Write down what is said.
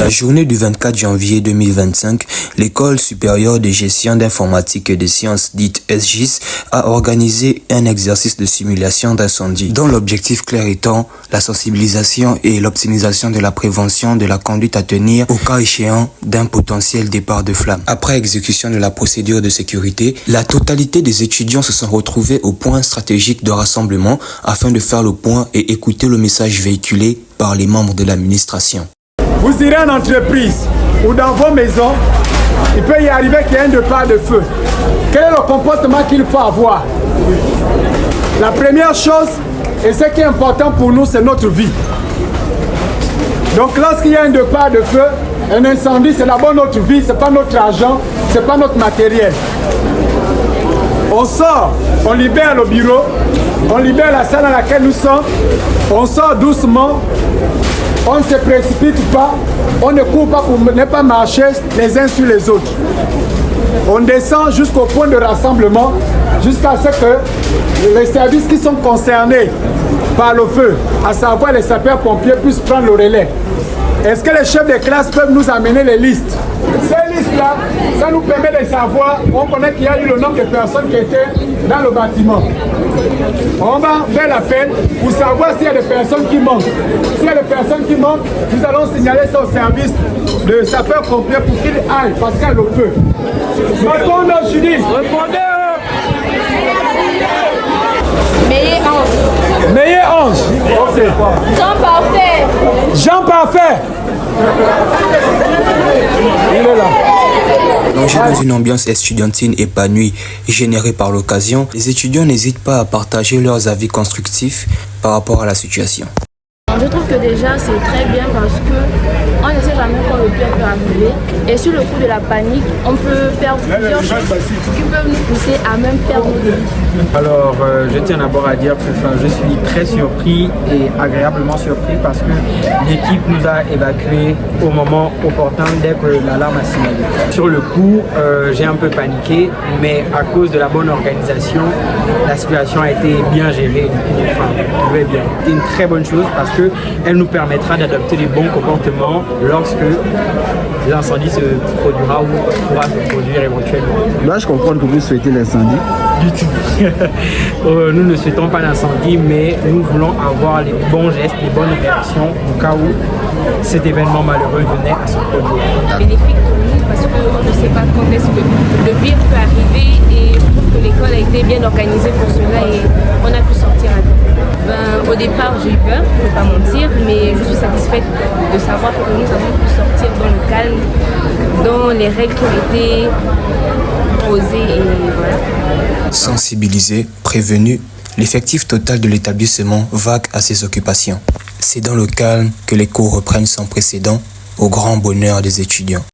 la journée du 24 janvier 2025, l'École supérieure de gestion d'informatique et de sciences dite SGIS a organisé un exercice de simulation d'incendie dont l'objectif clair étant la sensibilisation et l'optimisation de la prévention de la conduite à tenir au cas échéant d'un potentiel départ de flamme. Après exécution de la procédure de sécurité, la totalité des étudiants se sont retrouvés au point stratégique de rassemblement afin de faire le point et écouter le message véhiculé par les membres de l'administration. Vous irez en entreprise ou dans vos maisons, il peut y arriver qu'il y ait un départ de feu. Quel est le comportement qu'il faut avoir? La première chose, et ce qui est important pour nous, c'est notre vie. Donc lorsqu'il y a un départ de feu, un incendie, c'est d'abord notre vie, ce n'est pas notre argent, ce n'est pas notre matériel. On sort, on libère le bureau, on libère la salle dans laquelle nous sommes, on sort doucement, on ne se précipite pas, on ne court pas pour ne pas marcher les uns sur les autres. On descend jusqu'au point de rassemblement, jusqu'à ce que les services qui sont concernés par le feu, à savoir les sapeurs-pompiers, puissent prendre le relais. Est-ce que les chefs de classe peuvent nous amener les listes? Ces listes-là, ça nous permet de savoir, on connaît qu'il y a eu le nombre de personnes qui étaient dans le bâtiment. On va faire l'appel pour savoir s'il y a des personnes qui manquent. S'il y a des personnes qui manquent, nous allons signaler ça au service de sapeurs-pompiers pour qu'ils aillent, parce qu'il y a le feu. Répondez, Julie. Répondez. Meilleur ange. Meilleur ange. Ok. Jean Parfait. Jean Parfait. Il est là. Plongés dans une ambiance estudiantine épanouie générée par l'occasion, les étudiants n'hésitent pas à partager leurs avis constructifs par rapport à la situation. Je trouve que déjà c'est très bien parce qu'on ne sait jamais quand le pire peut arriver. Et sur le coup de la panique, on peut faire plusieurs choses qui peuvent nous pousser à même perdre notre vie. Alors, je tiens d'abord à dire que je suis très surpris et agréablement surpris parce que l'équipe nous a évacués au moment opportun dès que l'alarme a signalé. Sur le coup, j'ai un peu paniqué, mais à cause de la bonne organisation, la situation a été bien gérée. Enfin, tout va bien. C'est une très bonne chose parce qu'elle nous permettra d'adopter les bons comportements lorsque l'incendie se produira ou pourra se produire éventuellement. Dois-je comprendre que vous souhaitez l'incendie? Du tout. Nous ne souhaitons pas l'incendie, mais nous voulons avoir les bons gestes, les bonnes réactions au cas où cet événement malheureux venait à se produire. Bénéfique pour nous parce qu'on ne sait pas quand est-ce que le pire peut arriver et je trouve que l'école a été bien organisée pour cela et on a pu sortir à temps. Au départ, j'ai eu peur, je ne vais pas mentir, mais je suis satisfaite de savoir que nous avons pu sortir dans le calme, dans les règles qui ont été posées et voilà. Sensibilisés, prévenus, l'effectif total de l'établissement vague à ses occupations. C'est dans le calme que les cours reprennent sans précédent, au grand bonheur des étudiants.